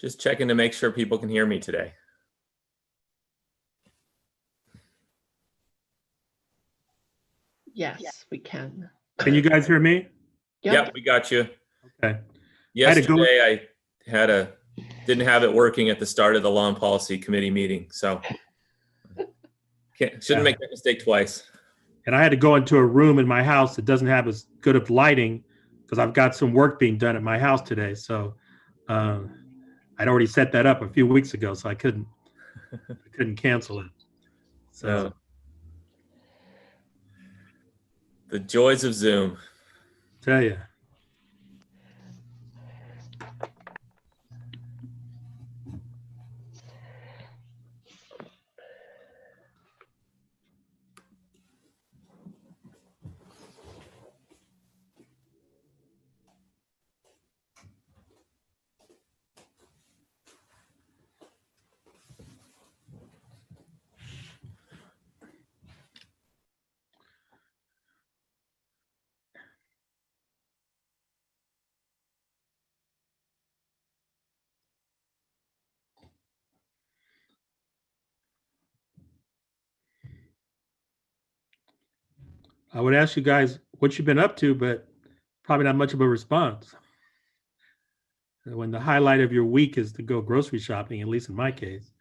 Just checking to make sure people can hear me today. Yes, we can. Can you guys hear me? Yep, we got you. Okay. Yesterday I didn't have it working at the start of the Law and Policy Committee meeting, so shouldn't make that mistake twice. And I had to go into a room in my house that doesn't have as good of lighting because I've got some work being done at my house today. So I'd already set that up a few weeks ago, so I couldn't cancel it. So the joys of Zoom. tell you. I would ask you guys what you've been up to, but probably not much of a response. When the highlight of your week is to go grocery shopping, at least in my case.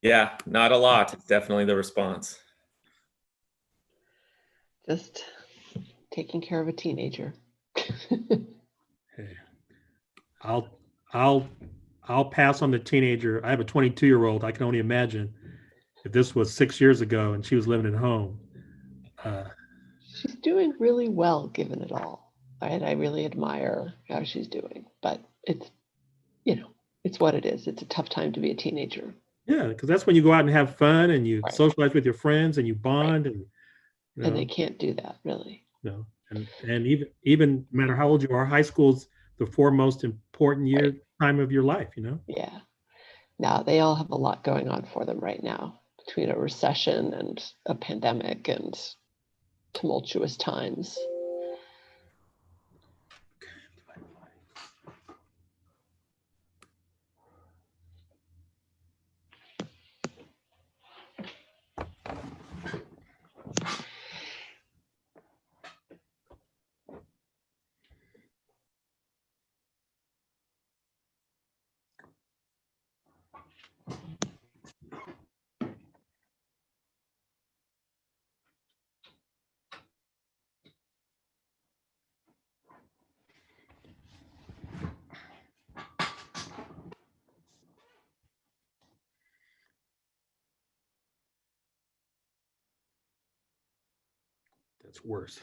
Yeah, not a lot. It's definitely the response. Just taking care of a teenager. Hey, I'll pass on the teenager. I have a 22-year-old. I can only imagine if this was 6 years ago and she was living at home. She's doing really well given it all. And I really admire how she's doing. But it's, it's what it is. It's a tough time to be a teenager. Yeah, because that's when you go out and have fun and you Right. socialize with your friends and you bond. Right. And they can't do that, really. No, and even no matter how old you are, high school's the foremost important time of your life, Yeah. Now they all have a lot going on for them right now between a recession and a pandemic and tumultuous times. That's worse.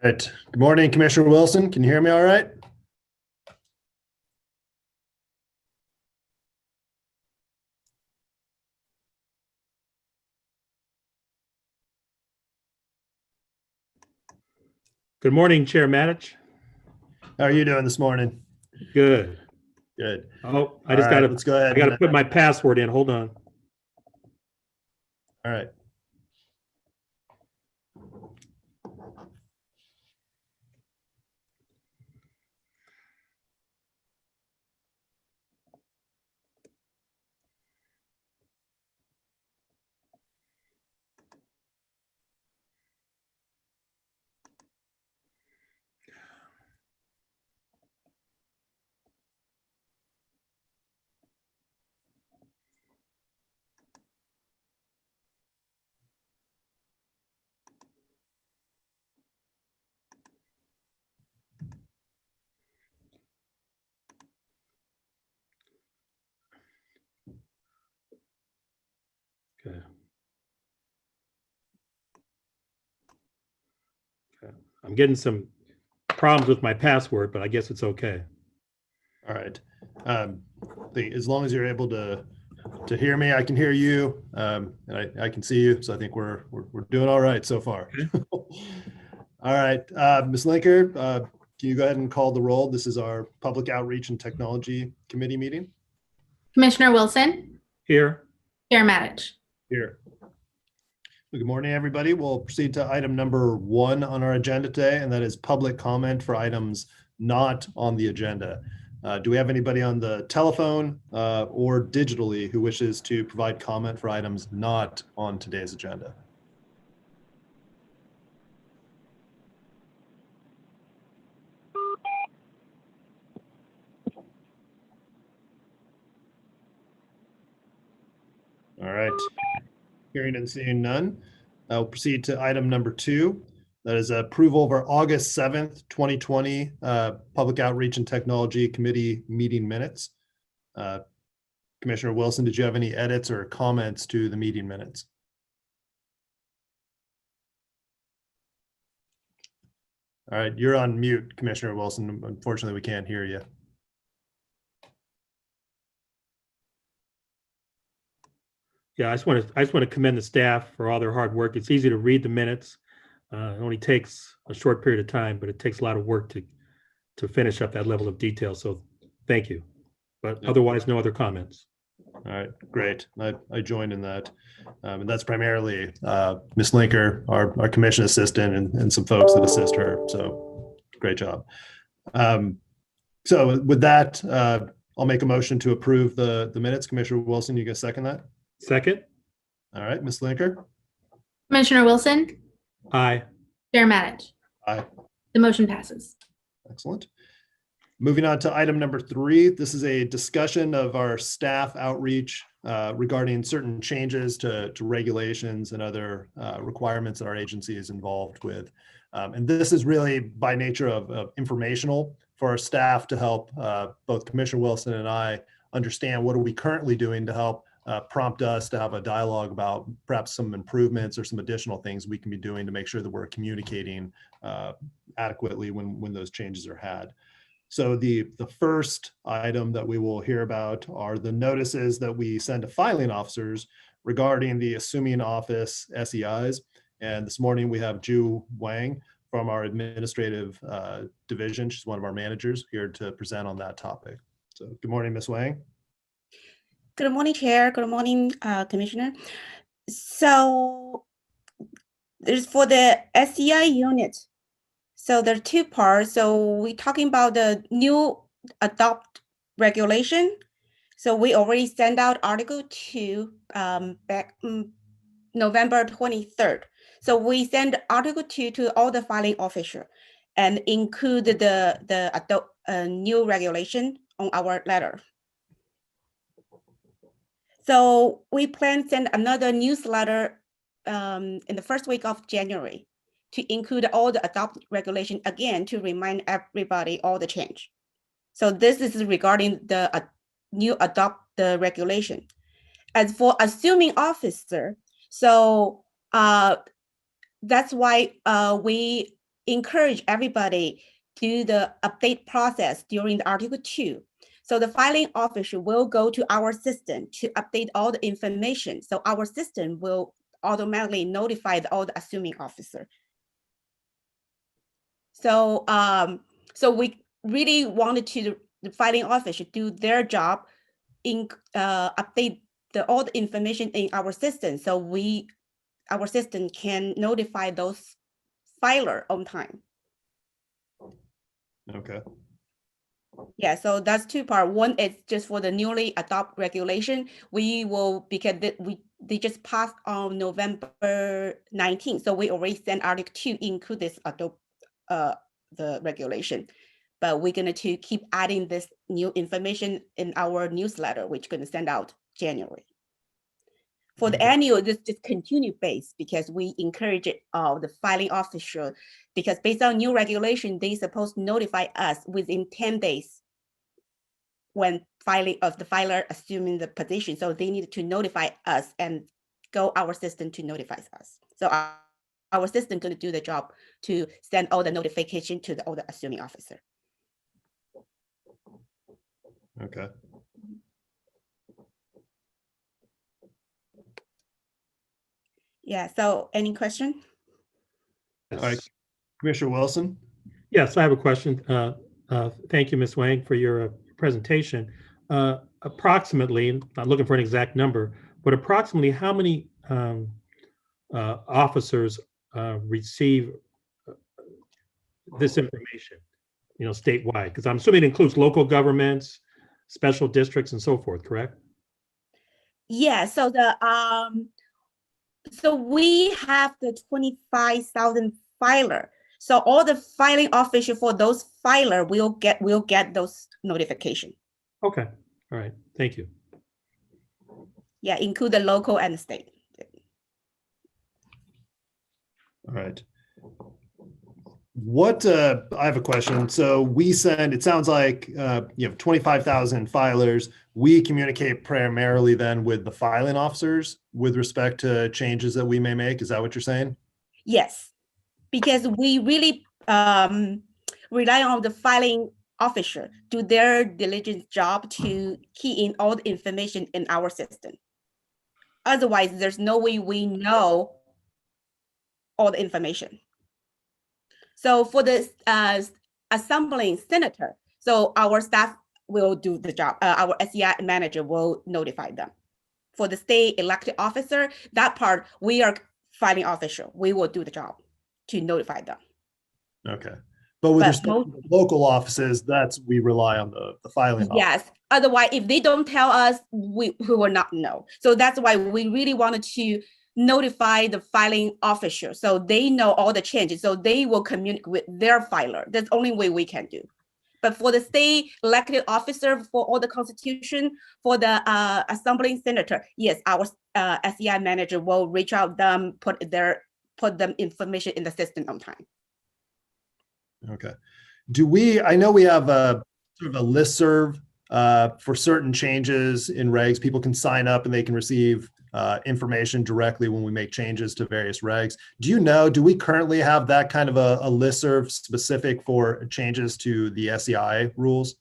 All right. Good morning, Commissioner Wilson. Can you hear me all right? Good morning, Chair Matich. How are you doing this morning? Good. Good. Oh, I All just right, got let's to, go ahead. I got to put my password in. Hold on. All right. Okay. Okay. I'm getting some problems with my password, but I guess it's okay. All right. As long as you're able to hear me, I can hear you, and I can see you. So I think we're doing all right so far. Okay. All right, Ms. Linker, can you go ahead and call the roll? This is our Public Outreach and Technology Committee meeting. Commissioner Wilson, Here. Chair Matich. Here. Good morning, everybody. We'll proceed to item number 1 on our agenda today, and that is public comment for items not on the agenda. Do we have anybody on the telephone or digitally who wishes to provide comment for items not on today's agenda? All right. Hearing and seeing none, I'll proceed to item number 2. That is approval of our August 7th, 2020 Public Outreach and Technology Committee meeting minutes. Commissioner Wilson, did you have any edits or comments to the meeting minutes? All right, you're on mute, Commissioner Wilson. Unfortunately, we can't hear you. Yeah, I just want to commend the staff for all their hard work. It's easy to read the minutes. It only takes a short period of time, but it takes a lot of work to finish up that level of detail. So thank you. But otherwise, no other comments. All right, great. I joined in that. And that's primarily Ms. Linker, our commission assistant, and some folks that assist her. So great job. So with that, I'll make a motion to approve the minutes. Commissioner Wilson, you gonna second that? Second. All right, Ms. Linker? Commissioner Wilson, Aye. Chair Matich. Aye. The motion passes. Excellent. Moving on to item number 3, this is a discussion of our staff outreach regarding certain changes to regulations and other requirements that our agency is involved with. And this is really by nature of informational for our staff to help both Commissioner Wilson and I understand what are we currently doing to help prompt us to have a dialogue about perhaps some improvements or some additional things we can be doing to make sure that we're communicating adequately when those changes are had. So the first item that we will hear about are the notices that we send to filing officers regarding the assuming office SEIs. And this morning we have Ju Wang from our administrative division. She's one of our managers here to present on that topic. So good morning, Ms. Wang. Good morning, Chair. Good morning, Commissioner. So there's for the SEI unit. So there are 2 parts. So we're talking about the new adopt regulation. So we already sent out Article 2 back November 23rd. So we send Article 2 to all the filing official and include the new regulation on our letter. So we plan to send another newsletter in the first week of January to include all the adopt regulation again to remind everybody all the change. So this is regarding the new adopt the regulation. As for assuming officer, so that's why we encourage everybody to the update process during the Article 2. So the filing officer will go to our system to update all the information. So our system will automatically notify all the assuming officer. So, so we really wanted the filing officer do their job in update all the information in our system. So our system can notify those filer on time. Okay. Yeah, so that's two part. One is just for the newly adopted regulation. We will, because they just passed on November 19th. So we already sent Article 2 include this the regulation. But we're going to keep adding this new information in our newsletter, which we're going to send out January. For the annual, this just continue base because we encourage it the filing officer, because based on new regulation, they supposed to notify us within 10 days when filing of the filer assuming the position. So they need to notify us and go our system to notify us. So our system going to do the job to send all the notification to all the assuming officer. Okay. Yeah, so any question? All right, Commissioner Wilson. Yes, I have a question. Thank you, Ms. Wang, for your presentation. Approximately, not looking for an exact number, but approximately how many officers receive this information, statewide? Because I'm assuming it includes local governments, special districts, and so forth, correct? Yeah, so so we have the 25,000 filer. So all the filing official for those filer will get those notification. Okay, all right, thank you. Yeah, include the local and the state. All right. I have a question. So we send, it sounds like you have 25,000 filers. We communicate primarily then with the filing officers with respect to changes that we may make. Is that what you're saying? Yes, because we really rely on the filing officer do their diligent job to key in all the information in our system. Otherwise, there's no way we know all the information. So for the assembling senator, so our staff will do the job. Our SEI manager will notify them. For the state elected officer, that part, we are filing official. We will do the job to notify them. Okay. But with respect to the local offices, we rely on the filing office. Yes. Otherwise, if they don't tell us, we will not know. So that's why we really wanted to notify the filing officer so they know all the changes. So they will communicate with their filer. That's the only way we can do. But for the state elected officer, for all the constitution, for the assembling senator, yes, our SEI manager will reach out them, put them information in the system on time. Okay. I know we have a sort of a listserv for certain changes in regs. People can sign up and they can receive information directly when we make changes to various regs. Do we currently have that kind of a listserv specific for changes to the SEI rules?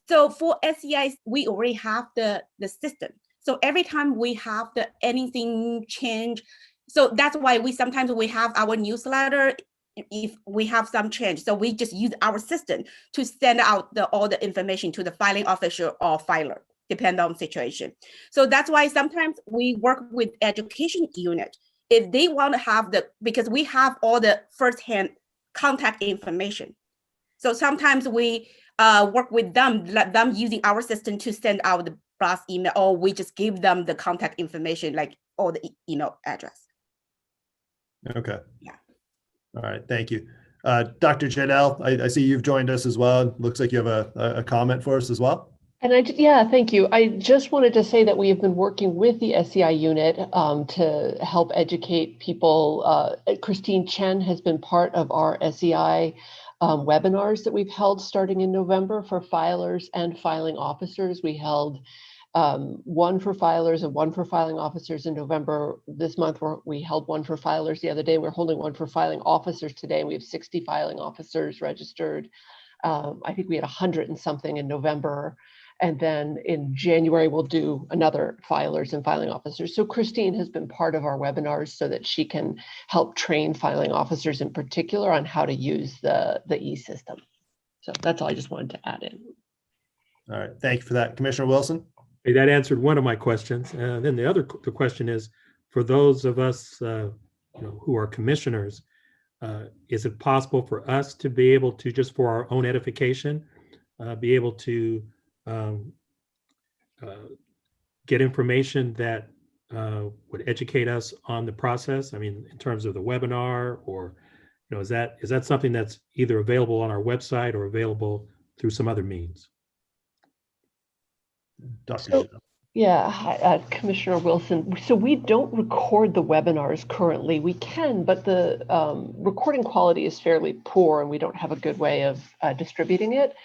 So for SEI, we already have the system. So every time we have anything change, so that's why sometimes we have our newsletter if we have some change. So we just use our system to send out all the information to the filing officer or filer, depending on situation. So that's why sometimes we work with education unit. If they want to have because we have all the firsthand contact information. So sometimes we work with them, let them using our system to send out the blast email, or we just give them the contact information, like all the email address. Okay. Yeah. All right, thank you. Dr. Janelle, I see you've joined us as well. Looks like you have a comment for us as well. And thank you. I just wanted to say that we have been working with the SEI unit to help educate people. Christine Chen has been part of our SEI webinars that we've held starting in November for filers and filing officers. We held one for filers and one for filing officers in November. This month, we held one for filers the other day. We're holding one for filing officers today. And we have 60 filing officers registered. I think we had 100 and something in November. And then in January, we'll do another filers and filing officers. So Christine has been part of our webinars so that she can help train filing officers in particular on how to use the e-system. So that's all I just wanted to add in. All right, thank you for that. Commissioner Wilson? Hey, that answered one of my questions. Then the question is, for those of us who are commissioners, is it possible for us to be able to, just for our own edification, be able to get information that would educate us on the process? I mean, in terms of the webinar, or is that something that's either available on our website or available through some other means? Dr. So, Zhou. yeah, Commissioner Wilson. So we don't record the webinars currently. We can, but the recording quality is fairly poor and we don't have a good way of distributing it.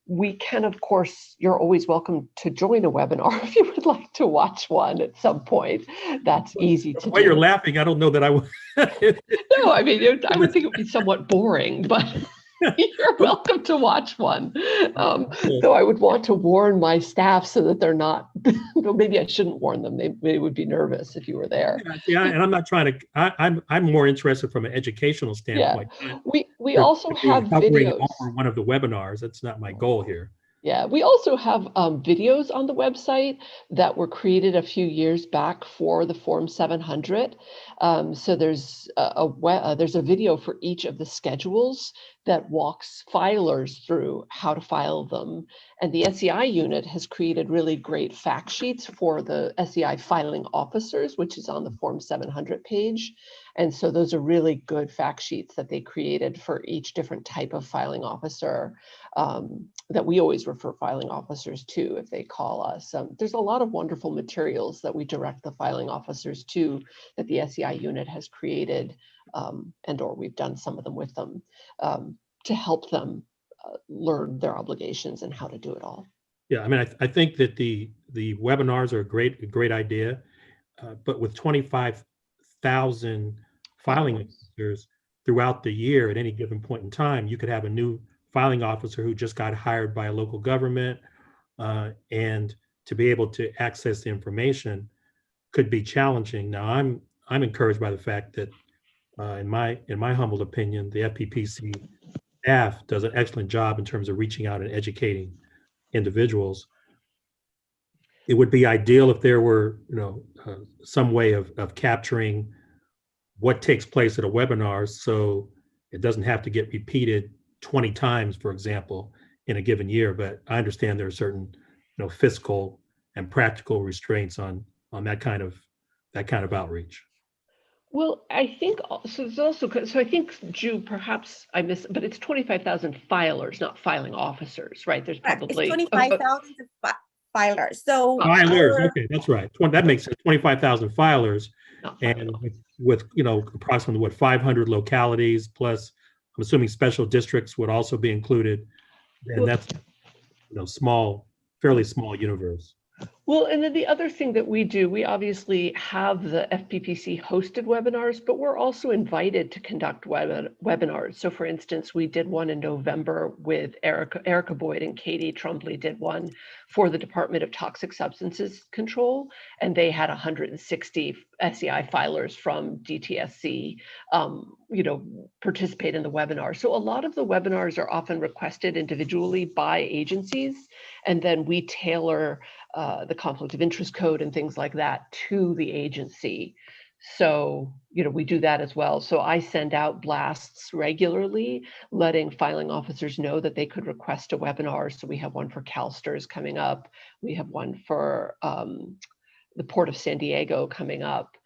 We can, of course, you're always welcome to join a webinar if you would like to watch one at some point. That's easy to do. The way you're laughing, I don't know that I would. No, I mean, I would think it would be somewhat boring, but you're welcome to watch one. Though I would want to warn my staff so that they're not, maybe I shouldn't warn them. They would be nervous if you were there. Yeah, and I'm not trying to, I'm more interested from an educational standpoint. We also have videos. Over one of the webinars. That's not my goal here. Yeah, we also have videos on the website that were created a few years back for the Form 700. So there's a video for each of the schedules that walks filers through how to file them. And the SEI unit has created really great fact sheets for the SEI filing officers, which is on the Form 700 page. And so those are really good fact sheets that they created for each different type of filing officer that we always refer filing officers to if they call us. There's a lot of wonderful materials that we direct the filing officers to that the SEI unit has created, and or we've done some of them with them to help them learn their obligations and how to do it all. Yeah, I mean, I think that the webinars are a great idea, but with 25,000 filing officers throughout the year at any given point in time, you could have a new filing officer who just got hired by a local government, and to be able to access the information could be challenging. Now, I'm encouraged by the fact that, in my humble opinion, the Fppc staff does an excellent job in terms of reaching out and educating individuals. It would be ideal if there were, some way of capturing what takes place at a webinar, so it doesn't have to get repeated 20 times, for example, in a given year. But I understand there are certain, fiscal and practical restraints on that kind of outreach. Well, I think so. There's also, so I think, Ju, perhaps I missed, but it's 25,000 filers, not filing officers, right? There's probably 25,000 filers. So filers, okay, that's right. That makes sense. 25,000 filers, and with approximately 500 localities plus, I'm assuming special districts would also be included, and that's fairly small universe. Well, and then the other thing that we do, we obviously have the Fppc hosted webinars, but we're also invited to conduct webinars. So for instance, we did one in November with Erica Boyd and Katie Trumbley did one for the Department of Toxic Substances Control, and they had 160 SEI filers from DTSC, participate in the webinar. So a lot of the webinars are often requested individually by agencies, and then we tailor the conflict of interest code and things like that to the agency. So, we do that as well. So I send out blasts regularly, letting filing officers know that they could request a webinar. So we have one for CalSTRS coming up. We have one for the Port of San Diego coming up.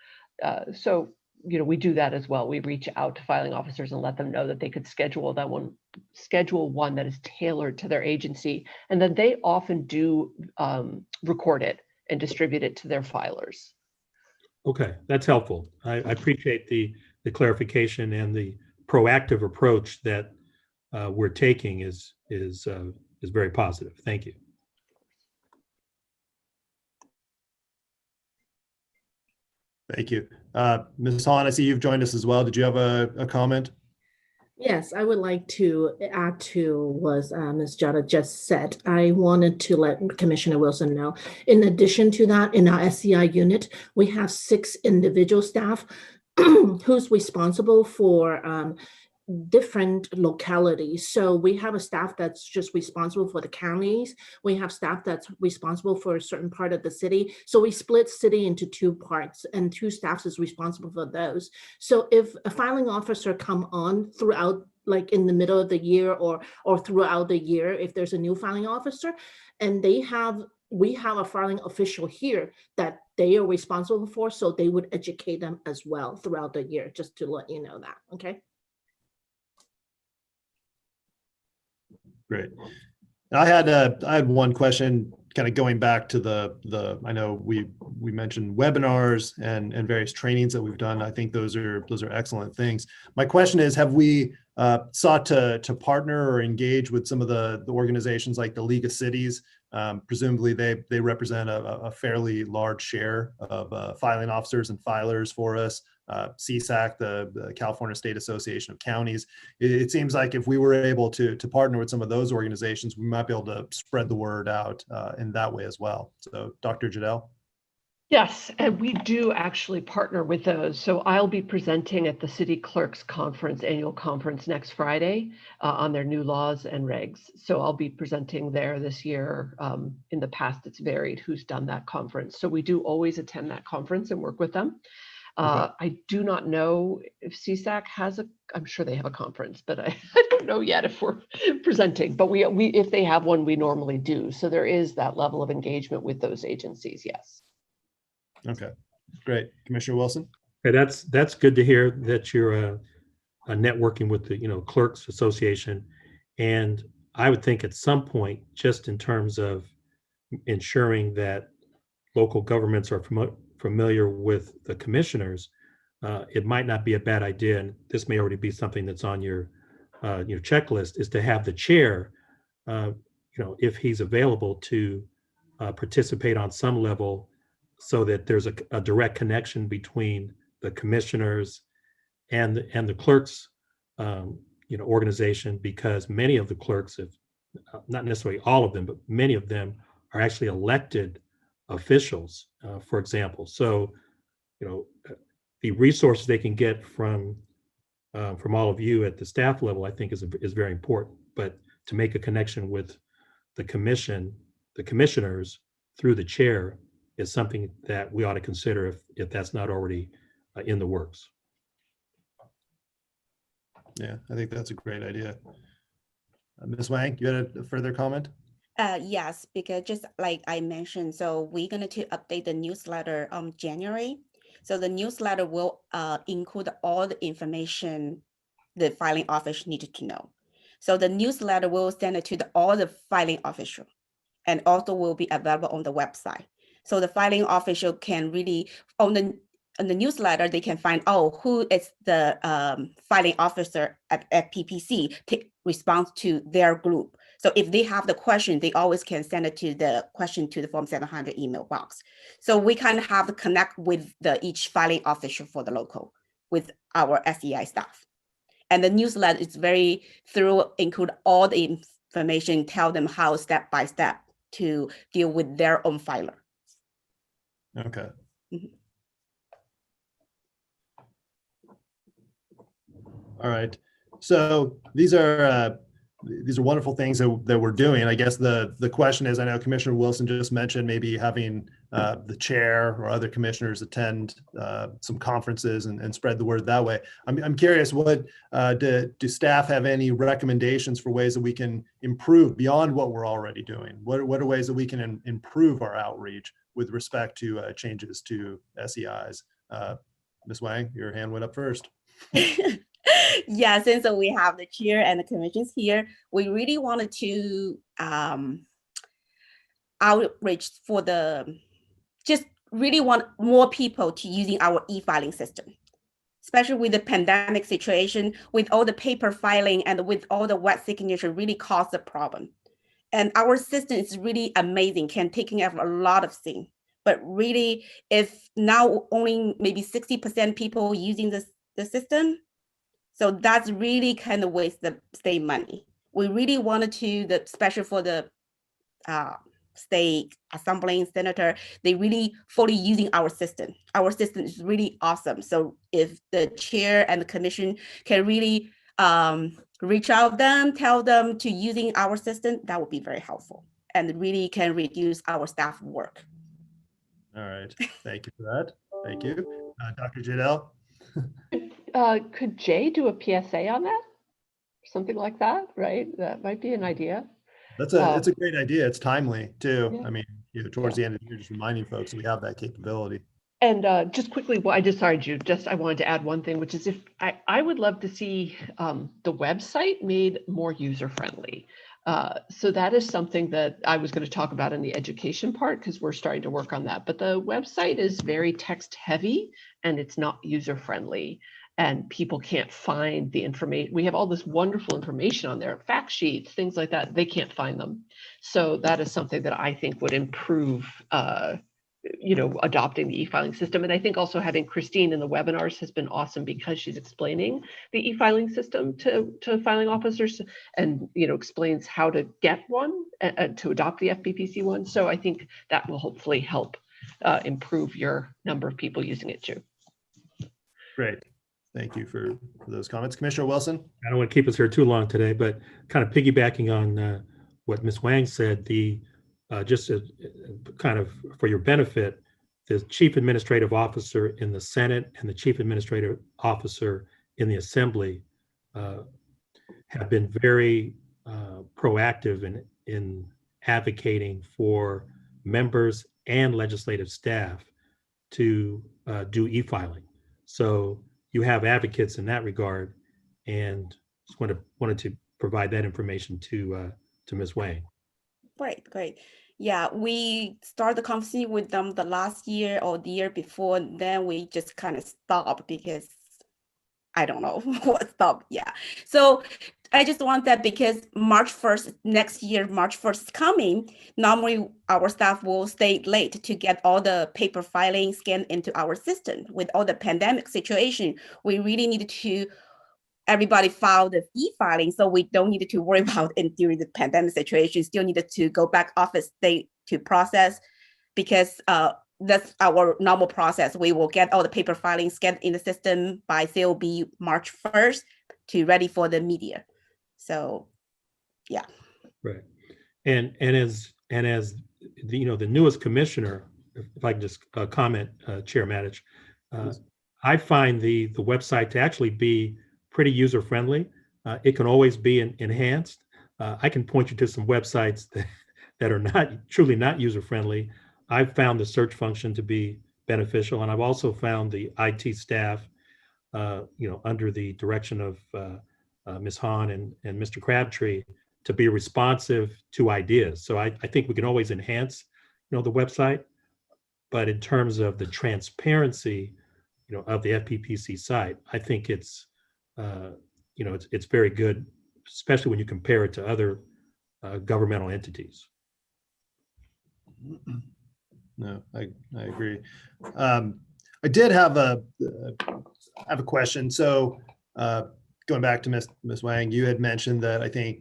So, we do that as well. We reach out to filing officers and let them know that they could schedule one that is tailored to their agency. And then they often do record it and distribute it to their filers. Okay, that's helpful. I appreciate the clarification, and the proactive approach that we're taking is very positive. Thank you. Thank you. Ms. Hahn, I see you've joined us as well. Did you have a comment? Yes, I would like to add to what Ms. Jada just said. I wanted to let Commissioner Wilson know, in addition to that, in our SCI unit, we have 6 individual staff who's responsible for different localities. So we have a staff that's just responsible for the counties. We have staff that's responsible for a certain part of the city. So we split city into 2 parts, and 2 staffs is responsible for those. So if a filing officer come on throughout, like in the middle of the year or throughout the year, if there's a new filing officer, and we have a filing official here that they are responsible for, so they would educate them as well throughout the year, just to let you know that, okay? Great. I had one question, kind of going back to the I know we mentioned webinars and various trainings that we've done. I think those are excellent things. My question is, have we sought to partner or engage with some of the organizations like the League of Cities? Presumably they represent a fairly large share of filing officers and filers for us. CSAC, the California State Association of Counties. It seems like if we were able to partner with some of those organizations, we might be able to spread the word out in that way as well. So Dr. Jadel? Yes, and we do actually partner with those. So I'll be presenting at the City Clerks Conference, annual conference next Friday on their new laws and regs. So I'll be presenting there this year. In the past, it's varied who's done that conference. So we do always attend that conference and work with them. Okay. I do not know if CSAC has I'm sure they have a conference, but I don't know yet if we're presenting, but we if they have one, we normally do. So there is that level of engagement with those agencies, yes. Okay, great. Commissioner Wilson? Hey, that's good to hear that you're networking with the Clerks Association, and I would think at some point, just in terms of ensuring that local governments are familiar with the commissioners, it might not be a bad idea, and this may already be something that's on your checklist, is to have the chair, if he's available, to participate on some level, so that there's a direct connection between the commissioners and the clerks organization, because many of the clerks, if not necessarily all of them, but many of them are actually elected officials, for example. So the resources they can get from all of you at the staff level, I think is very important. But to make a connection with the commissioners through the chair is something that we ought to consider if that's not already in the works. Yeah, I think that's a great idea. Ms. Wang, you had a further comment? Yes, because just like I mentioned, so we're going to update the newsletter January. So the newsletter will include all the information the filing officer needed to know. So the newsletter will send it to all the filing official, and also will be available on the website. So the filing official can really, on the newsletter, they can find, who is the filing officer at Fppc to respond to their group. So if they have the question, they always can send it to the question to the Form 700 email box. So we kind of have to connect with each filing official for the local with our SEI staff. And the newsletter is very thorough, include all the information, tell them how step by step to deal with their own filer. Okay. Mhm. All right. So these are wonderful things that we're doing. I guess the question is, I know Commissioner Wilson just mentioned maybe having the chair or other commissioners attend some conferences and spread the word that way. I'm curious, what do staff have any recommendations for ways that we can improve beyond what we're already doing? What are ways that we can improve our outreach with respect to changes to SEIs? Ms. Wang, your hand went up first. Yeah, since we have the chair and the commissions here, we really wanted to outreach for just really want more people to using our e-filing system, especially with the pandemic situation, with all the paper filing and with all the wet signature really caused a problem. And our system is really amazing, can take care of a lot of things. But really, if now only maybe 60% people using the system, so that's really kind of waste the state money. We really wanted to, especially for the state assembly senator, they really fully using our system. Our system is really awesome. So if the chair and the commission can really reach out them, tell them to using our system, that would be very helpful and really can reduce our staff work. All right. Thank you for that. Thank you. Dr. Jadel? Could Jay do a PSA on that? Something like that, right? That might be an idea. It's a great idea. It's timely too. Yeah. I mean, towards the end of the year, just reminding folks that we have that capability. And just quickly, well, sorry, Jude, I wanted to add one thing, which is if I would love to see the website made more user-friendly. So that is something that I was going to talk about in the education part, because we're starting to work on that. But the website is very text heavy and it's not user-friendly. And people can't find the information. We have all this wonderful information on there, fact sheets, things like that. They can't find them. So that is something that I think would improve adopting the e-filing system. And I think also having Christine in the webinars has been awesome, because she's explaining the e-filing system to filing officers and, explains how to get one, to adopt the FPPC one. So I think that will hopefully help improve your number of people using it too. Great. Thank you for those comments. Commissioner Wilson? I don't want to keep us here too long today, but kind of piggybacking on what Ms. Wang said, just kind of for your benefit, the Chief Administrative Officer in the Senate and the Chief Administrative Officer in the Assembly have been very proactive in advocating for members and legislative staff to do e-filing. So you have advocates in that regard, and just wanted to provide that information to Ms. Wang. Great. Yeah, we started the conversation with them the last year or the year before, and then we just kind of stopped because I don't know what stopped. Yeah. So I just want that, because March 1st, next year, March 1st is coming. Normally our staff will stay late to get all the paper filing scanned into our system. With all the pandemic situation, we really needed to everybody file the e-filing, so we don't need to worry about it during the pandemic situation. Still needed to go back office state to process, because that's our normal process. We will get all the paper filings scanned in the system by COB March 1st to ready for the media. So, yeah. Right, and as the newest commissioner, if I can just comment, Chair Matich, I find the website to actually be pretty user-friendly. It can always be enhanced. I can point you to some websites that are truly not user-friendly. I've found the search function to be beneficial, and I've also found the IT staff, under the direction of Ms. Hahn and Mr. Crabtree, to be responsive to ideas. So I think we can always enhance, the website, but in terms of the transparency, of the FPPC site, I think it's it's very good, especially when you compare it to other governmental entities. No, I agree. I did have a question. So going back to Ms. Wang, you had mentioned that I think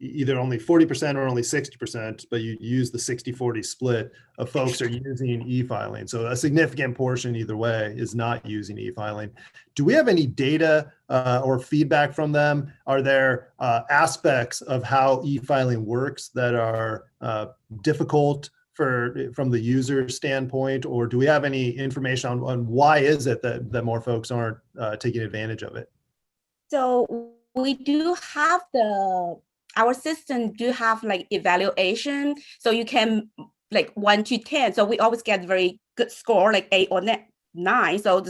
either only 40% or only 60%, but you use the 60-40 split of folks are using e-filing. So a significant portion either way is not using e-filing. Do we have any data or feedback from them? Are there aspects of how e-filing works that are difficult from the user standpoint, or do we have any information on why is it that more folks aren't taking advantage of it? So we do have our system do have like evaluation. So you can like 1 to 10. So we always get very good score, like 8 or 9. So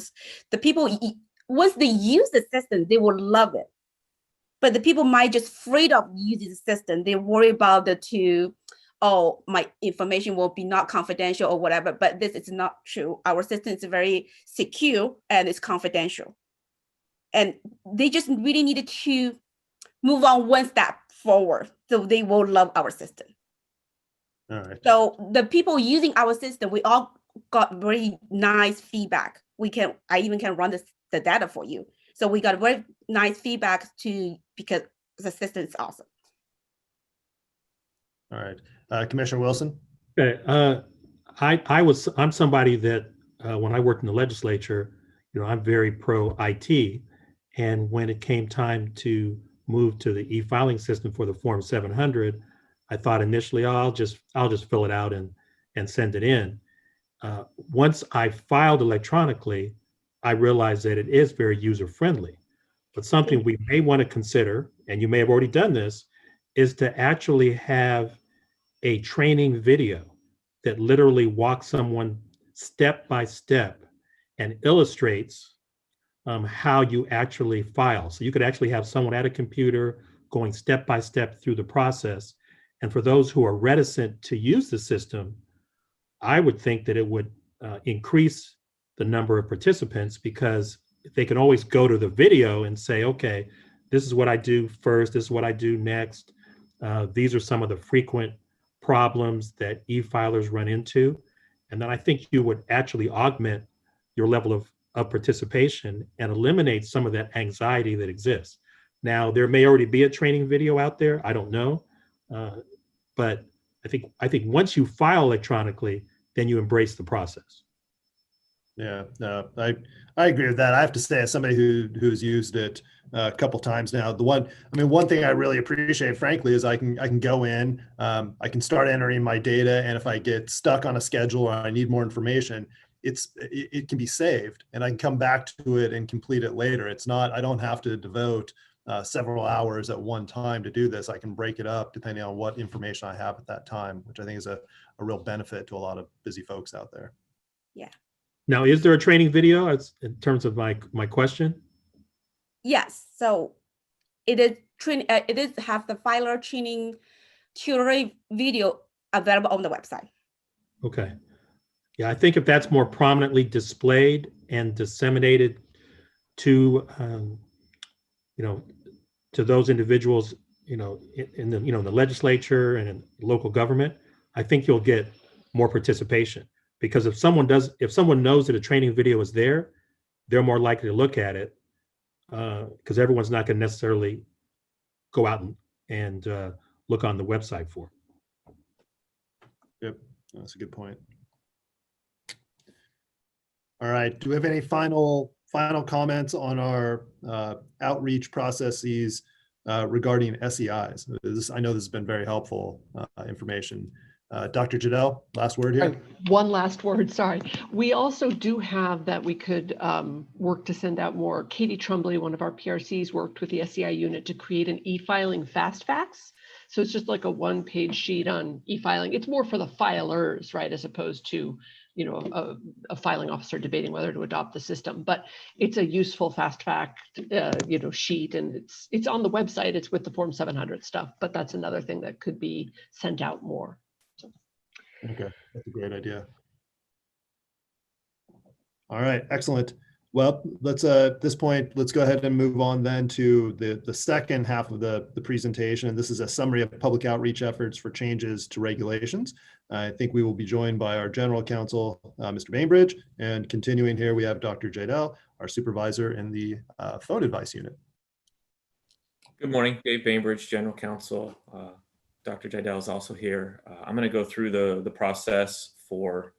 the people, once they use the system, they will love it. But the people might just afraid of using the system. They worry about my information will be not confidential or whatever, but this is not true. Our system is very secure and it's confidential. And they just really needed to move on one step forward, so they will love our system. All right. So the people using our system, we all got very nice feedback. I even can run the data for you. So we got very nice feedback because the system is awesome. All right. Commissioner Wilson? Okay, I'm somebody that when I worked in the legislature, I'm very pro IT. And when it came time to move to the e-filing system for the Form 700, I thought initially, oh, I'll just fill it out and send it in. Once I filed electronically, I realized that it is very user-friendly. But something we may want to consider, and you may have already done this, is to actually have a training video that literally walks someone step by step and illustrates how you actually file. So you could actually have someone at a computer going step by step through the process. And for those who are reticent to use the system, I would think that it would increase the number of participants, because they can always go to the video and say, okay, this is what I do first, this is what I do next. These are some of the frequent problems that e-filers run into. And then I think you would actually augment your level of participation and eliminate some of that anxiety that exists. Now, there may already be a training video out there, I don't know. But I think once you file electronically, then you embrace the process. Yeah, no, I agree with that. I have to say, as somebody who's used it a couple times now, one thing I really appreciate, frankly, is I can go in, I can start entering my data, and if I get stuck on a schedule or I need more information, it can be saved, and I can come back to it and complete it later. I don't have to devote several hours at one time to do this. I can break it up depending on what information I have at that time, which I think is a real benefit to a lot of busy folks out there. Yeah. Now, is there a training video in terms of my question? Yes. So it is have the filer training tutorial video available on the website. Okay. Yeah, I think if that's more prominently displayed and disseminated to, to those individuals, in the legislature and in local government, I think you'll get more participation. Because if someone knows that a training video is there, they're more likely to look at it, because everyone's not going to necessarily go out and look on the website for it. Yep, that's a good point. All right, do we have any final comments on our outreach processes regarding SEIs? I know this has been very helpful information. Dr. Jadel, last word here. One last word, sorry. We also do have that we could work to send out more. Katie Trumbley, one of our PRCs, worked with the SEI unit to create an e-filing fast fax. So it's just like a one-page sheet on e-filing. It's more for the filers, right, as opposed to a filing officer debating whether to adopt the system. But it's a useful fast fact, sheet, and it's on the website. It's with the Form 700 stuff. But that's another thing that could be sent out more. Okay, that's a great idea. All right, excellent. Well, let's at this point, let's go ahead and move on then to the second half of the presentation. This is a summary of public outreach efforts for changes to regulations. I think we will be joined by our general counsel, Mr. Bainbridge, and continuing here, we have Dr. Jadel, our supervisor in the phone advice unit. Good morning, Dave Bainbridge, general counsel. Dr. Jadel is also here. I'm going to go through the process for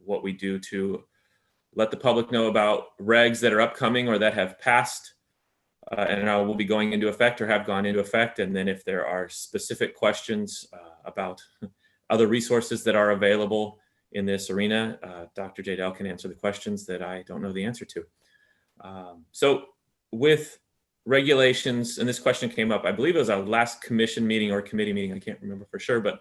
what we do to let the public know about regs that are upcoming or that have passed and will be going into effect or have gone into effect. And then if there are specific questions about other resources that are available in this arena, Dr. Jadel can answer the questions that I don't know the answer to. So with regulations, and this question came up, I believe it was our last commission meeting or committee meeting, I can't remember for sure, but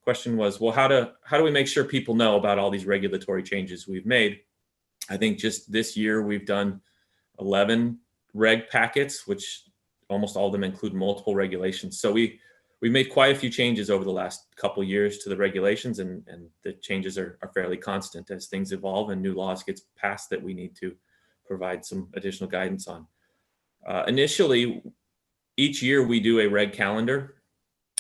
question was, well, how do we make sure people know about all these regulatory changes we've made? I think just this year we've done 11 reg packets, which almost all of them include multiple regulations. So we made quite a few changes over the last couple of years to the regulations, and the changes are fairly constant as things evolve and new laws get passed that we need to provide some additional guidance on. Initially, each year we do a reg calendar.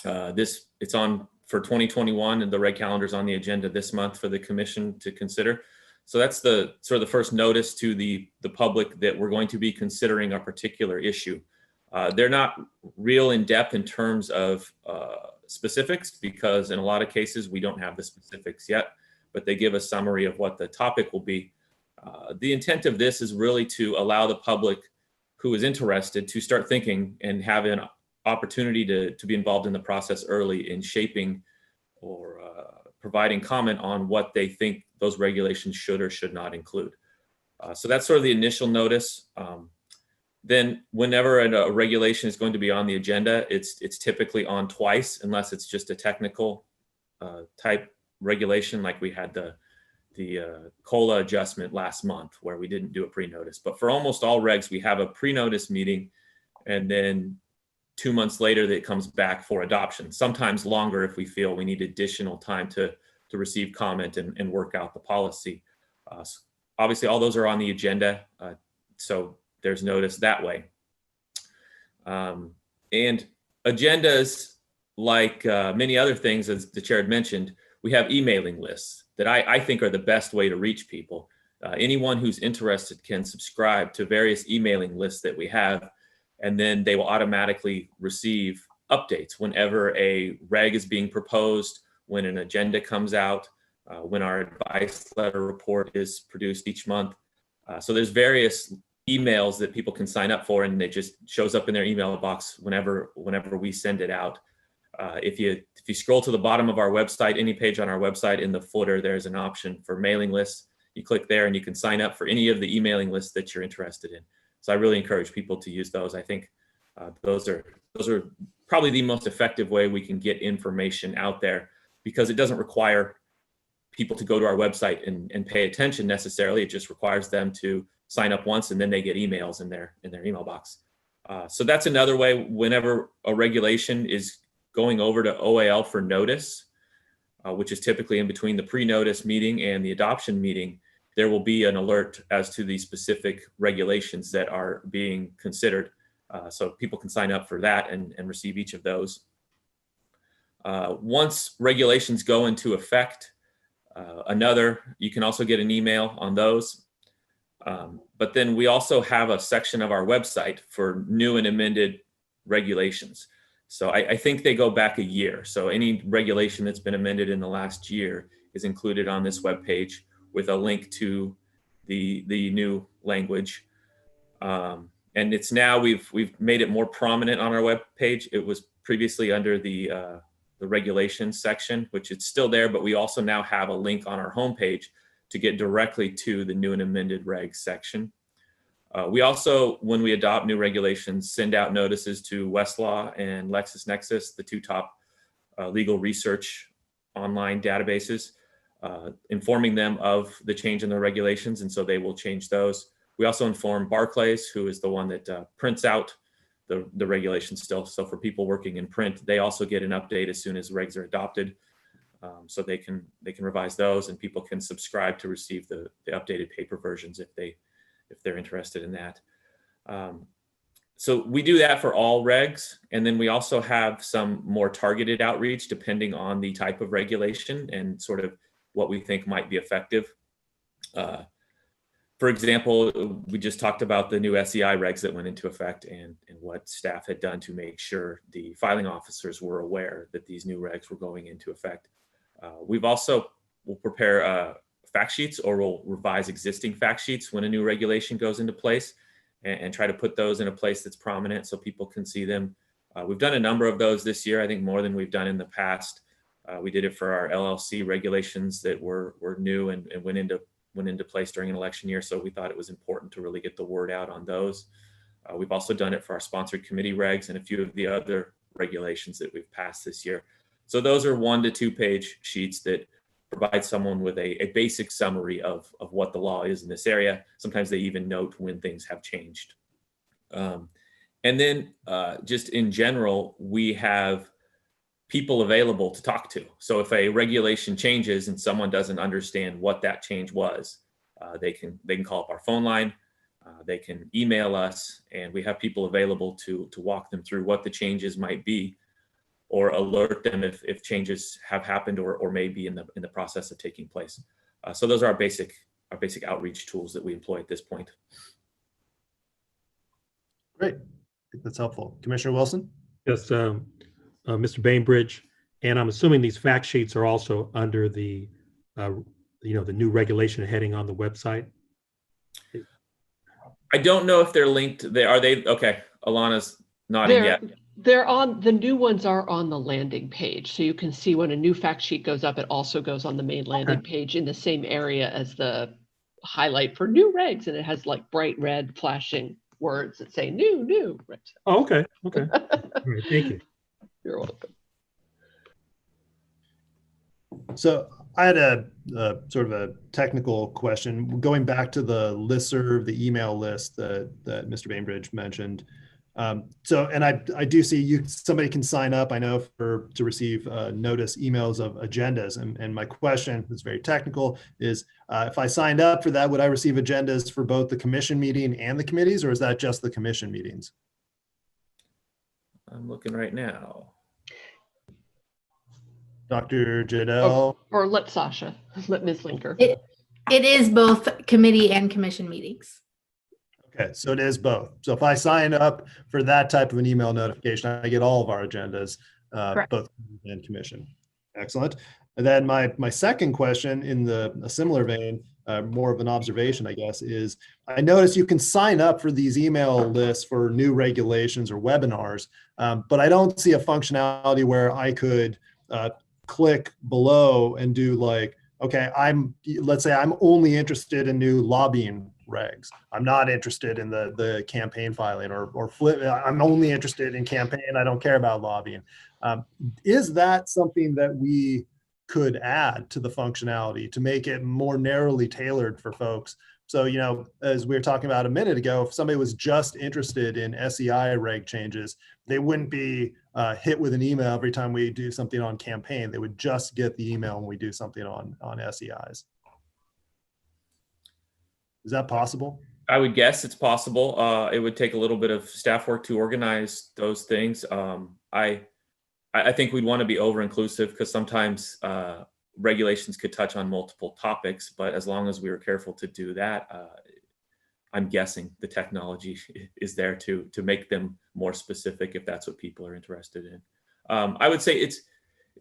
It's on for 2021, and the reg calendar is on the agenda this month for the commission to consider. So that's the sort of the first notice to the public that we're going to be considering a particular issue. They're not real in depth in terms of specifics, because in a lot of cases we don't have the specifics yet, but they give a summary of what the topic will be. The intent of this is really to allow the public who is interested to start thinking and have an opportunity to be involved in the process early in shaping or providing comment on what they think those regulations should or should not include. So that's sort of the initial notice. Then whenever a regulation is going to be on the agenda, it's typically on twice, unless it's just a technical type regulation, like we had the COLA adjustment last month where we didn't do a pre-notice. But for almost all regs, we have a pre-notice meeting, and then 2 months later it comes back for adoption, sometimes longer if we feel we need additional time to receive comment and work out the policy. So obviously all those are on the agenda, so there's notice that way. And agendas, like many other things, as the chair had mentioned, we have emailing lists that I think are the best way to reach people. Anyone who's interested can subscribe to various emailing lists that we have, and then they will automatically receive updates whenever a reg is being proposed, when an agenda comes out, when our advice letter report is produced each month. So there's various emails that people can sign up for, and it just shows up in their email box whenever we send it out. If you scroll to the bottom of our website, any page on our website, in the footer, there's an option for mailing lists. You click there and you can sign up for any of the emailing lists that you're interested in. So I really encourage people to use those. I think those are probably the most effective way we can get information out there, because it doesn't require people to go to our website and pay attention necessarily. It just requires them to sign up once, and then they get emails in their email box. So that's another way. Whenever a regulation is going over to OAL for notice, which is typically in between the pre-notice meeting and the adoption meeting, there will be an alert as to the specific regulations that are being considered. So people can sign up for that and receive each of those. Once regulations go into effect, you can also get an email on those. But then we also have a section of our website for new and amended regulations. So I think they go back a year. So any regulation that's been amended in the last year is included on this webpage with a link to the new language. And it's now, we've made it more prominent on our webpage. It was previously under the regulations section, which it's still there, but we also now have a link on our homepage to get directly to the new and amended regs section. We also, when we adopt new regulations, send out notices to Westlaw and LexisNexis, the two top legal research online databases, informing them of the change in the regulations, and so they will change those. We also inform Barclays, who is the one that prints out the regulations still. So for people working in print, they also get an update as soon as regs are adopted. So they can revise those, and people can subscribe to receive the updated paper versions if they're interested in that. So we do that for all regs. And then we also have some more targeted outreach depending on the type of regulation and sort of what we think might be effective. For example, we just talked about the new SEI regs that went into effect and what staff had done to make sure the filing officers were aware that these new regs were going into effect. We'll prepare fact sheets, or we'll revise existing fact sheets when a new regulation goes into place, and try to put those in a place that's prominent so people can see them. We've done a number of those this year, I think more than we've done in the past. We did it for our LLC regulations that were new and went into place during an election year. So we thought it was important to really get the word out on those. We've also done it for our sponsored committee regs and a few of the other regulations that we've passed this year. So those are 1 to 2 page sheets that provide someone with a basic summary of what the law is in this area. Sometimes they even note when things have changed. And then just in general, we have people available to talk to. So if a regulation changes and someone doesn't understand what that change was, they can call up our phone line, they can email us, and we have people available to walk them through what the changes might be. or alert them if changes have happened or may be in the process of taking place. So those are our basic outreach tools that we employ at this point. Great. I think that's helpful. Commissioner Wilson? Yes, Mr. Bainbridge, and I'm assuming these fact sheets are also under the, the new regulation heading on the website. I don't know if they're linked. Are they? Okay. Alana's nodding. Yeah. They're on, the new ones are on the landing page. So you can see when a new fact sheet goes up, it also goes on the main landing page in the same area as the highlight for new regs. And it has like bright red flashing words that say new regs. Oh, okay. Okay. All right, thank you. You're welcome. So I had a sort of a technical question going back to the listserv, the email list that Mr. Bainbridge mentioned. So, and I do see somebody can sign up, I know, to receive notice emails of agendas. And my question is very technical is, if I signed up for that, would I receive agendas for both the commission meeting and the committees, or is that just the commission meetings? I'm looking right now. Dr. Jadel? Or let Sasha, let Ms. Linker. It is both committee and commission meetings. Okay, so it is both. So if I sign up for that type of an email notification, I get all of our agendas, both and commission. Excellent. And then my second question in a similar vein, more of an observation, I guess, is I notice you can sign up for these email lists for new regulations or webinars, but I don't see a functionality where I could click below and do like, okay, let's say I'm only interested in new lobbying regs. I'm not interested in the campaign filing or flip. I'm only interested in campaign. I don't care about lobbying. Is that something that we could add to the functionality to make it more narrowly tailored for folks? So, you know, as we were talking about a minute ago, if somebody was just interested in SEI reg changes, they wouldn't be hit with an email every time we do something on campaign. They would just get the email when we do something on SEIs. Is that possible? I would guess it's possible. It would take a little bit of staff work to organize those things. I think we'd want to be over-inclusive because sometimes regulations could touch on multiple topics, but as long as we were careful to do that, I'm guessing the technology is there to make them more specific if that's what people are interested in. I would say it's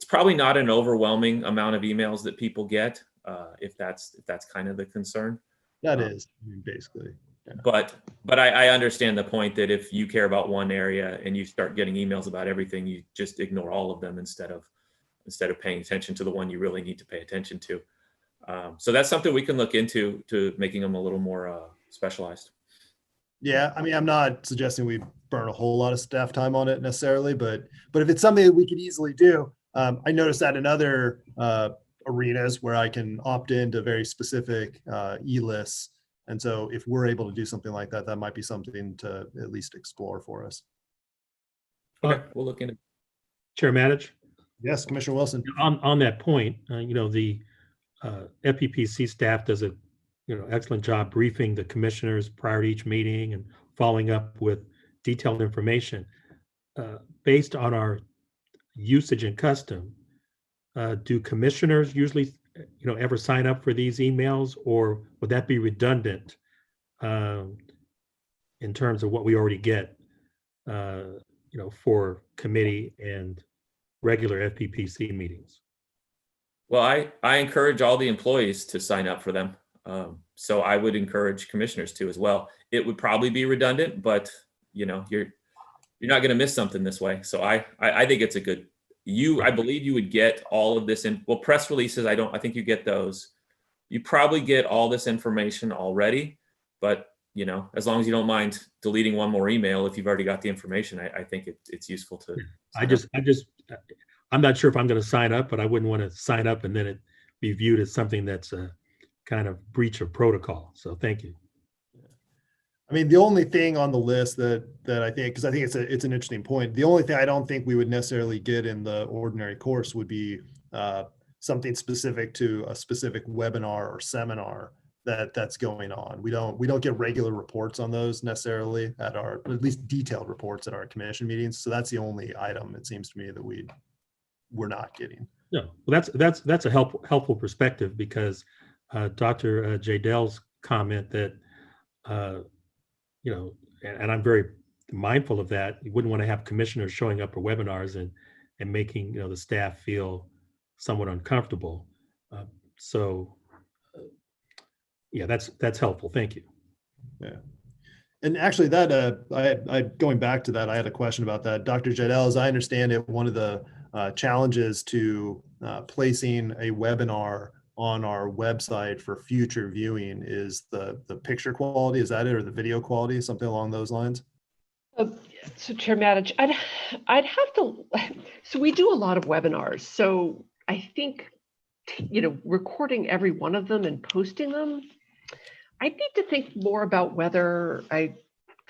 probably not an overwhelming amount of emails that people get, if that's kind of the concern. That is, I mean, basically. Yeah. But I understand the point that if you care about one area and you start getting emails about everything, you just ignore all of them instead of paying attention to the one you really need to pay attention to. So that's something we can look into to making them a little more specialized. Yeah, I mean, I'm not suggesting we burn a whole lot of staff time on it necessarily, but if it's something that we could easily do, I noticed that in other arenas where I can opt into very specific e-lists. And so if we're able to do something like that, that might be something to at least explore for us. Okay, we'll look into it. Chair Matich? Yes, Commissioner Wilson. On that point, the FPPC staff does a excellent job briefing the commissioners prior to each meeting and following up with detailed information. Based on our usage and custom, do commissioners usually ever sign up for these emails, or would that be redundant in terms of what we already get for committee and regular FPPC meetings? Well, I encourage all the employees to sign up for them. So I would encourage commissioners to as well. It would probably be redundant, but you're not going to miss something this way. So I think it's a good. I believe you would get all of this press releases. I think you get those. You probably get all this information already, but as long as you don't mind deleting one more email if you've already got the information, I think it's useful to. I'm not sure if I'm going to sign up, but I wouldn't want to sign up and then it be viewed as something that's a kind of breach of protocol. So thank you. I mean, the only thing on the list that I think, because I think it's an interesting point, the only thing I don't think we would necessarily get in the ordinary course would be something specific to a specific webinar or seminar. that's going on. We don't get regular reports on those necessarily at least detailed reports at our commission meetings. So that's the only item, it seems to me, that we're not getting. No, well, that's a helpful perspective, because Dr. Jadell's comment that and I'm very mindful of that. You wouldn't want to have commissioners showing up for webinars and making the staff feel somewhat uncomfortable. Yeah, that's helpful. Thank you. Yeah. And actually that, I going back to that, I had a question about that. Dr. Jadell, as I understand it, one of the challenges to placing a webinar on our website for future viewing is the picture quality. Is that it? Or the video quality, something along those lines? So Chair Matich, I'd have to, so we do a lot of webinars. So I think, recording every one of them and posting them, I need to think more about whether I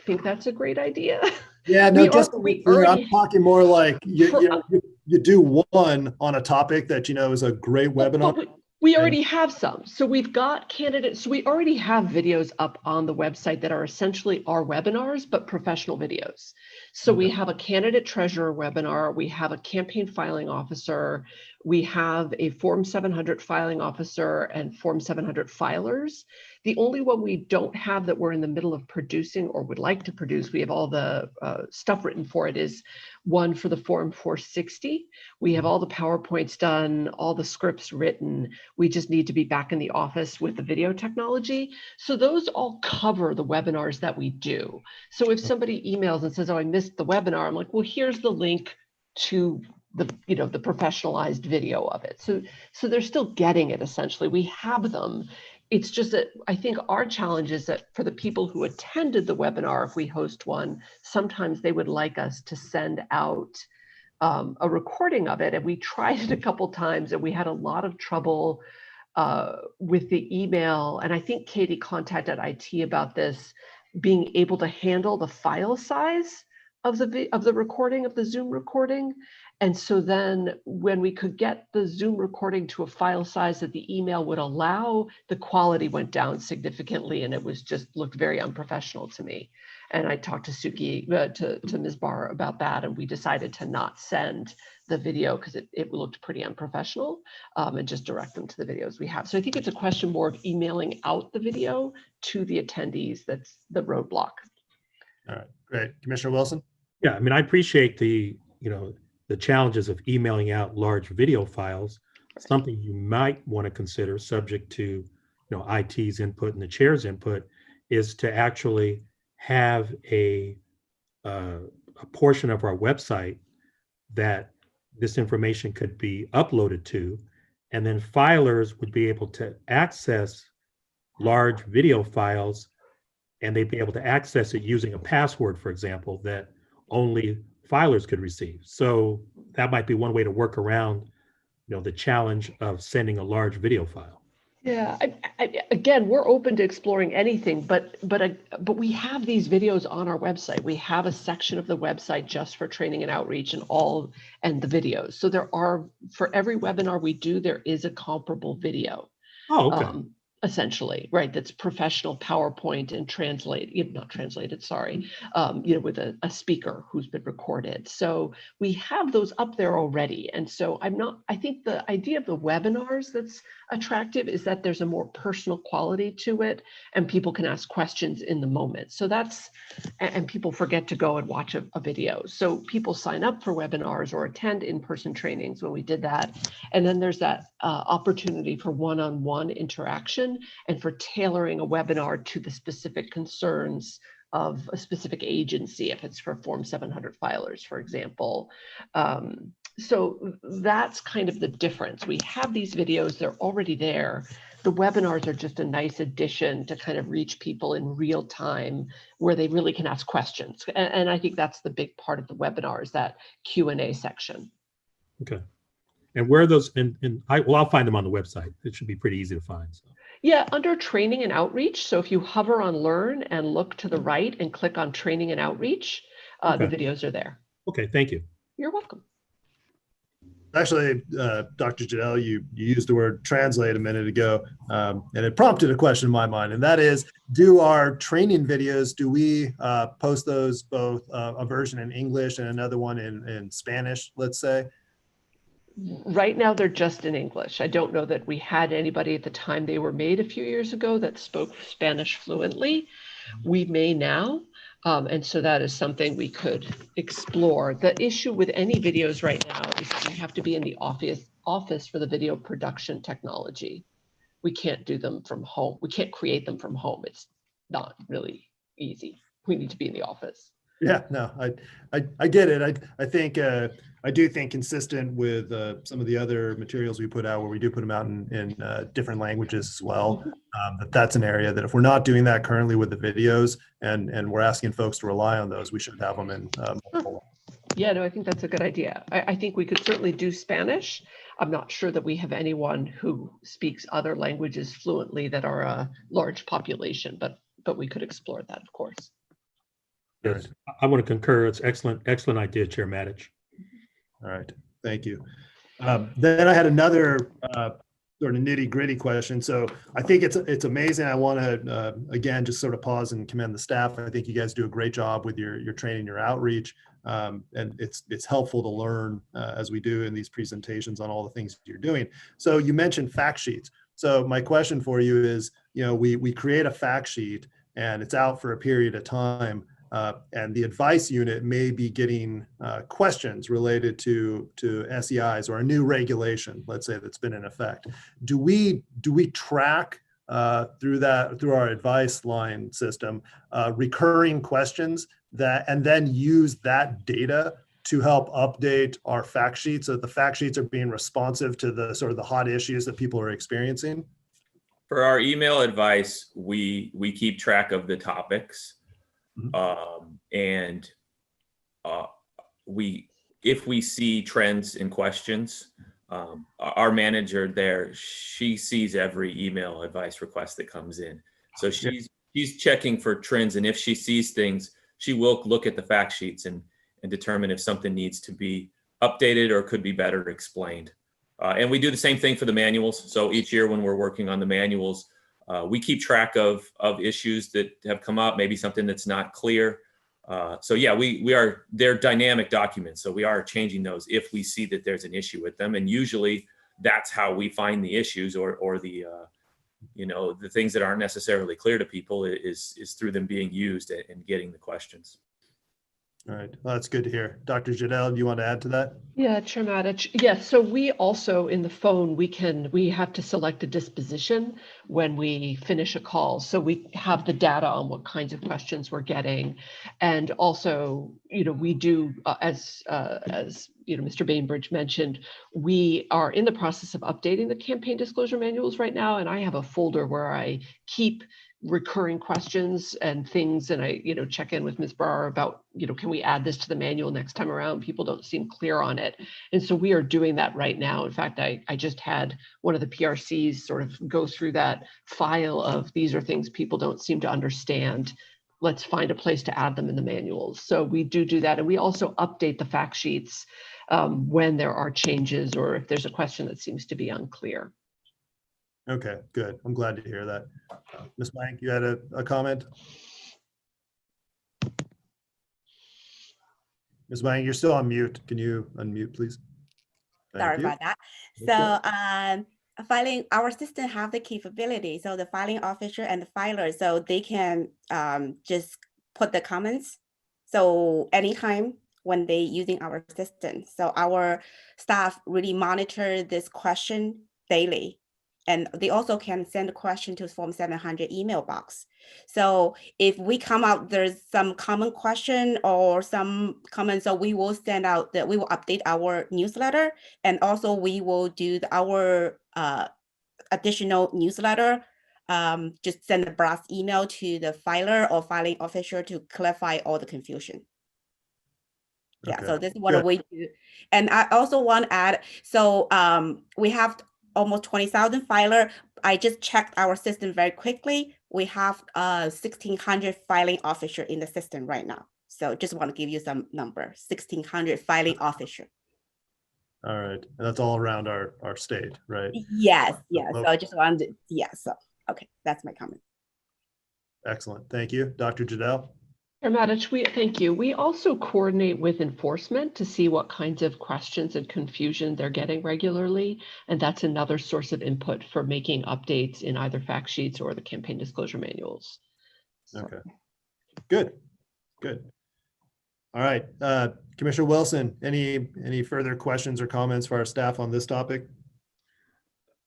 think that's a great idea. Yeah, no, I'm talking more like you do one on a topic that is a great webinar. But we already have some. So we've got candidates. So we already have videos up on the website that are essentially our webinars, but professional videos. So we have a candidate treasurer webinar. We have a campaign filing officer. We have a Form 700 filing officer and Form 700 filers. The only one we don't have that we're in the middle of producing or would like to produce, we have all the stuff written for it, is one for the Form 460. We have all the PowerPoints done, all the scripts written. We just need to be back in the office with the video technology. So those all cover the webinars that we do. So if somebody emails and says, oh, I missed the webinar, I'm like, well, here's the link to the professionalized video of it. So they're still getting it essentially. We have them. It's just that I think our challenge is that for the people who attended the webinar, if we host one, sometimes they would like us to send out a recording of it. And we tried it a couple times and we had a lot of trouble with the email. And I think Katie contacted IT about this, being able to handle the file size of the recording, of the Zoom recording. And so then when we could get the Zoom recording to a file size that the email would allow, the quality went down significantly and it was just looked very unprofessional to me. And I talked to Suki, to Ms. Barr about that, and we decided to not send the video because it looked pretty unprofessional, and just direct them to the videos we have. So I think it's a question more of emailing out the video to the attendees that's the roadblock. All right, great. Commissioner Wilson? Yeah, I mean, I appreciate the challenges of emailing out large video files. Something you might want to consider, subject to IT's input and the chair's input, is to actually have a portion of our website that this information could be uploaded to, and then filers would be able to access large video files, and they'd be able to access it using a password, for example, that only filers could receive. So that might be one way to work around, the challenge of sending a large video file. Yeah, again, we're open to exploring anything, but we have these videos on our website. We have a section of the website just for training and outreach and the videos. So there are, for every webinar we do, there is a comparable video. Oh, okay. Essentially, right? That's professional PowerPoint and not translated, sorry, with a speaker who's been recorded. So we have those up there already. And so I think the idea of the webinars that's attractive is that there's a more personal quality to it and people can ask questions in the moment. So and people forget to go and watch a video. So people sign up for webinars or attend in-person trainings when we did that. And then there's that opportunity for one-on-one interaction and for tailoring a webinar to the specific concerns of a specific agency, if it's for Form 700 filers, for example. So that's kind of the difference. We have these videos, they're already there. The webinars are just a nice addition to kind of reach people in real time where they really can ask questions. And I think that's the big part of the webinar, is that Q&A section. Okay. And where are those I'll find them on the website. It should be pretty easy to find. So. Yeah, under training and outreach. So if you hover on learn and look to the right and click on training and outreach, Okay. the videos are there. Okay, thank you. You're welcome. Actually, Dr. Jadel, you used the word translate a minute ago, and it prompted a question in my mind, and that is, do our training videos, do we post those both a version in English and another one in Spanish, let's say? Right now, they're just in English. I don't know that we had anybody at the time they were made a few years ago that spoke Spanish fluently. We may now. And so that is something we could explore. The issue with any videos right now is that you have to be in the office for the video production technology. We can't do them from home. We can't create them from home. It's not really easy. We need to be in the office. Yeah, no, I get it. I think I do think consistent with some of the other materials we put out, where we do put them out in different languages as well. That's an area that if we're not doing that currently with the videos, and we're asking folks to rely on those, we should have them in multiple. Yeah, no, I think that's a good idea. I think we could certainly do Spanish. I'm not sure that we have anyone who speaks other languages fluently that are a large population, but we could explore that, of course. Yes, I want to concur. It's excellent idea, Chair Matich. All right, thank you. Then I had another sort of nitty gritty question. So I think it's amazing. I want to again just sort of pause and commend the staff. I think you guys do a great job with your training, your outreach, and it's helpful to learn as we do in these presentations on all the things you're doing. So you mentioned fact sheets. So my question for you is, we create a fact sheet and it's out for a period of time. And the advice unit may be getting questions related to SEIs or a new regulation, let's say, that's been in effect. Do we track through our advice line system recurring questions and then use that data to help update our fact sheets so that the fact sheets are being responsive to the sort of the hot issues that people are experiencing? For our email advice, we keep track of the topics. And if we see trends in questions, our manager there, she sees every email advice request that comes in. So she's checking for trends, and if she sees things, she will look at the fact sheets and determine if something needs to be updated or could be better explained. And we do the same thing for the manuals. So each year when we're working on the manuals, we keep track of issues that have come up, maybe something that's not clear. So yeah, they're dynamic documents. So we are changing those if we see that there's an issue with them. And usually that's how we find the issues or the, the things that aren't necessarily clear to people is through them being used and getting the questions. All right, well, that's good to hear. Dr. Jadel, do you want to add to that? Yeah, Chair Matich. Yes, so we also in the phone, we have to select a disposition when we finish a call. So we have the data on what kinds of questions we're getting. And also, we do, as Mr. Bainbridge mentioned, we are in the process of updating the campaign disclosure manuals right now. And I have a folder where I keep recurring questions and things, and I check in with Ms. Brar about can we add this to the manual next time around? People don't seem clear on it, and so we are doing that right now. In fact, I just had one of the PRCs sort of go through that file of these are things people don't seem to understand. Let's find a place to add them in the manuals. So we do that, and we also update the fact sheets when there are changes or if there's a question that seems to be unclear. Okay, good. I'm glad to hear that. Ms. Blank, you had a comment? Ms. Blank, you're still on mute. Can you unmute, please? Sorry about that. So filing, our system have the capability. So the filing officer and the filer, so they can just put the comments. So anytime when they using our system. So our staff really monitor this question daily. And they also can send a question to Form 700 email box. So if we come out, there's some common question or some comments, so we will send out that we will update our newsletter. And also we will do our additional newsletter, just send a blast email to the filer or filing officer to clarify all the confusion. Yeah, okay. So this is what we do. And I also want to add, so we have almost 20,000 filer. I just checked our system very quickly. We have 1,600 filing officer in the system right now. So just want to give you some number, 1,600 filing officer. All right. And that's all around our state, right? Yes, yes. So Okay. I just wanted, yeah, so, okay, that's my comment. Excellent. Thank you. Dr. Jadel. Chair Matich, thank you. We also coordinate with enforcement to see what kinds of questions and confusion they're getting regularly. And that's another source of input for making updates in either fact sheets or the campaign disclosure manuals. So. Okay. Good. Good. All right. Commissioner Wilson, any further questions or comments for our staff on this topic?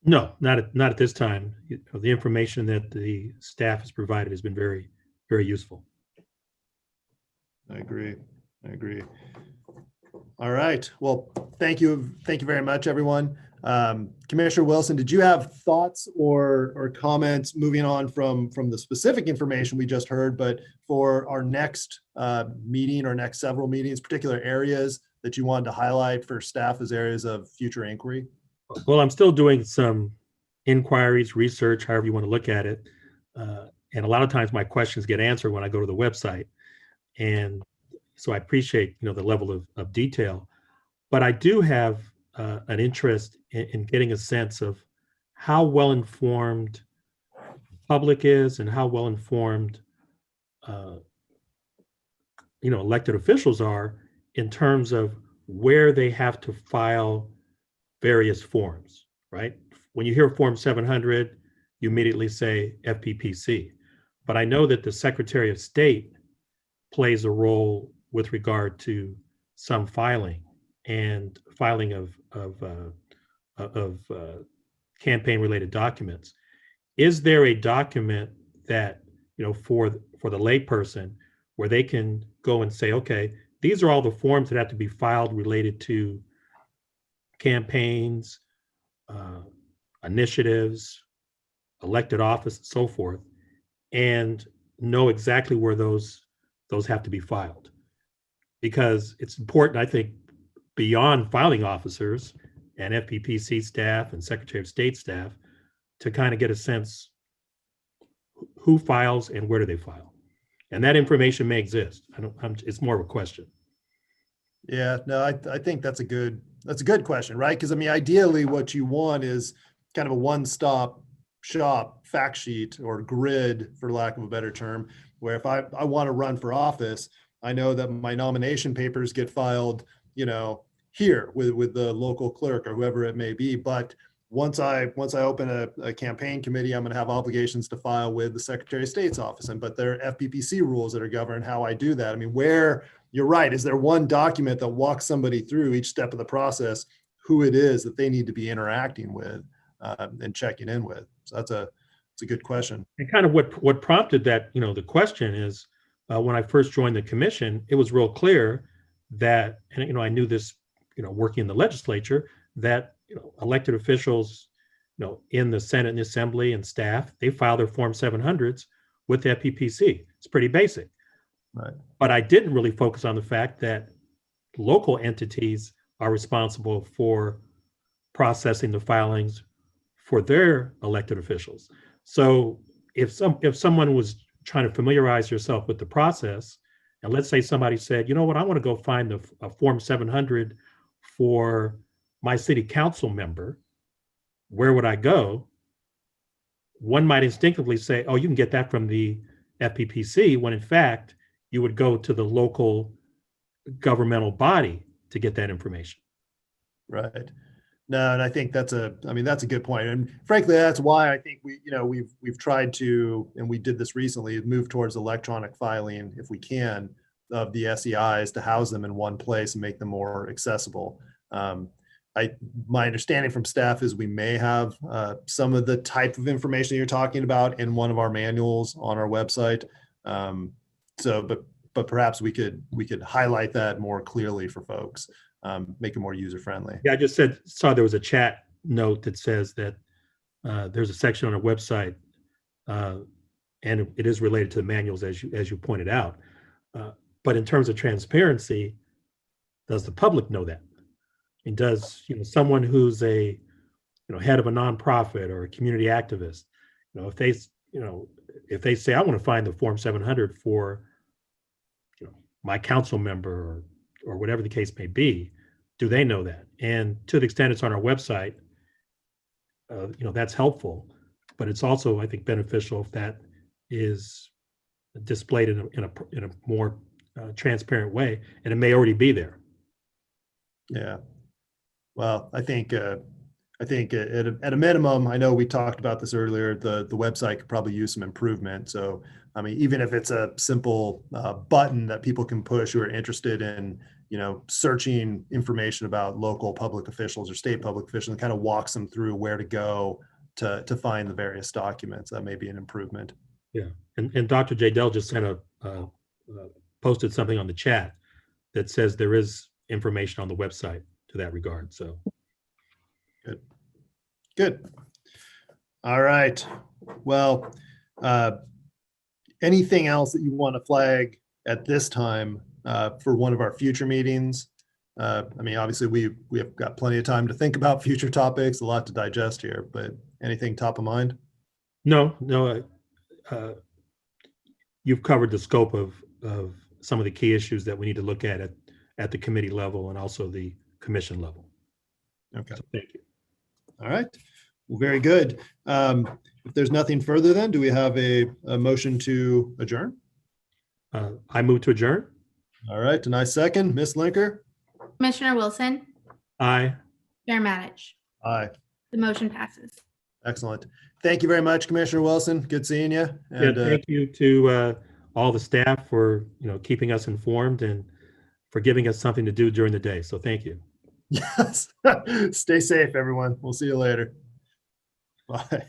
No, not at this time. The information that the staff has provided has been very, very useful. I agree. I agree. All right. Well, thank you. Thank you very much, everyone. Commissioner Wilson, did you have thoughts or comments moving on from the specific information we just heard, but for our next meeting or next several meetings, particular areas that you wanted to highlight for staff as areas of future inquiry? Well, I'm still doing some inquiries, research, however you want to look at it. And a lot of times my questions get answered when I go to the website. And so I appreciate, the level of detail, but I do have an interest in getting a sense of how well informed the public is and how well informed, elected officials are in terms of where they have to file various forms, right? When you hear Form 700, you immediately say FPPC. But I know that the Secretary of State plays a role with regard to some filing and filing of campaign-related documents. Is there a document that, for the layperson where they can go and say, okay, these are all the forms that have to be filed related to campaigns, initiatives, elected office, and so forth, and know exactly where those have to be filed? Because it's important, I think, beyond filing officers and FPPC staff and Secretary of State staff to kind of get a sense who files and where do they file. And that information may exist. It's more of a question. Yeah, no, I think that's a good question, right? Because I mean, ideally what you want is kind of a one-stop shop fact sheet or grid, for lack of a better term, where if I want to run for office, I know that my nomination papers get filed, here with the local clerk or whoever it may be. But once I open a campaign committee, I'm going to have obligations to file with the Secretary of State's office. But there are FPPC rules that are govern how I do that. I mean, you're right. Is there one document that walks somebody through each step of the process, who it is that they need to be interacting with and checking in with? So that's a good question. And kind of what prompted that, the question is, when I first joined the commission, it was real clear that, and I knew this, working in the legislature, that elected officials, in the Senate and the Assembly and staff, they file their Form 700s with the FPPC. It's pretty basic. Right. But I didn't really focus on the fact that local entities are responsible for processing the filings for their elected officials. So if someone was trying to familiarize yourself with the process, and let's say somebody said, you know what, I want to go find a Form 700 for my city council member, where would I go? One might instinctively say, oh, you can get that from the FPPC, when in fact, you would go to the local governmental body to get that information. Right. No, and I think that's a good point. And frankly, that's why I think we've tried to, and we did this recently, move towards electronic filing, if we can, of the SEIs to house them in one place and make them more accessible. My understanding from staff is we may have some of the type of information you're talking about in one of our manuals on our website. But perhaps we could highlight that more clearly for folks, make it more user friendly. Yeah, I just saw there was a chat note that says that there's a section on our website, and it is related to the manuals, as you pointed out. But in terms of transparency, does the public know that? And does someone who's a head of a nonprofit or a community activist, if they say, I want to find the Form 700 for my council member or whatever the case may be, do they know that? And to the extent it's on our website, that's helpful, but it's also, I think, beneficial if that is displayed in a more transparent way, and it may already be there. Yeah. Well, I think at a minimum, I know we talked about this earlier, the website could probably use some improvement. So, I mean, even if it's a simple button that people can push who are interested in, searching information about local public officials or state public officials, and kind of walks them through where to go to find the various documents, that may be an improvement. Yeah, and Dr. Jadell just posted something on the chat that says there is information on the website to that regard. So good. All right. Well, anything else that you want to flag at this time for one of our future meetings? I mean, obviously we have got plenty of time to think about future topics, a lot to digest here, but anything top of mind? No. You've covered the scope of some of the key issues that we need to look at the committee level and also the commission level. Okay. So thank you. All right. Well, very good. If there's nothing further, then do we have a motion to adjourn? I move to adjourn. All right. And I second. Ms. Linker? Commissioner Wilson, Aye. Chair Matich. Aye. The motion passes. Excellent. Thank you very much, Commissioner Wilson. Good seeing you. And Thank you to all the staff for keeping us informed and for giving us something to do during the day. So thank you. yes, stay safe, everyone. We'll see you later. Bye.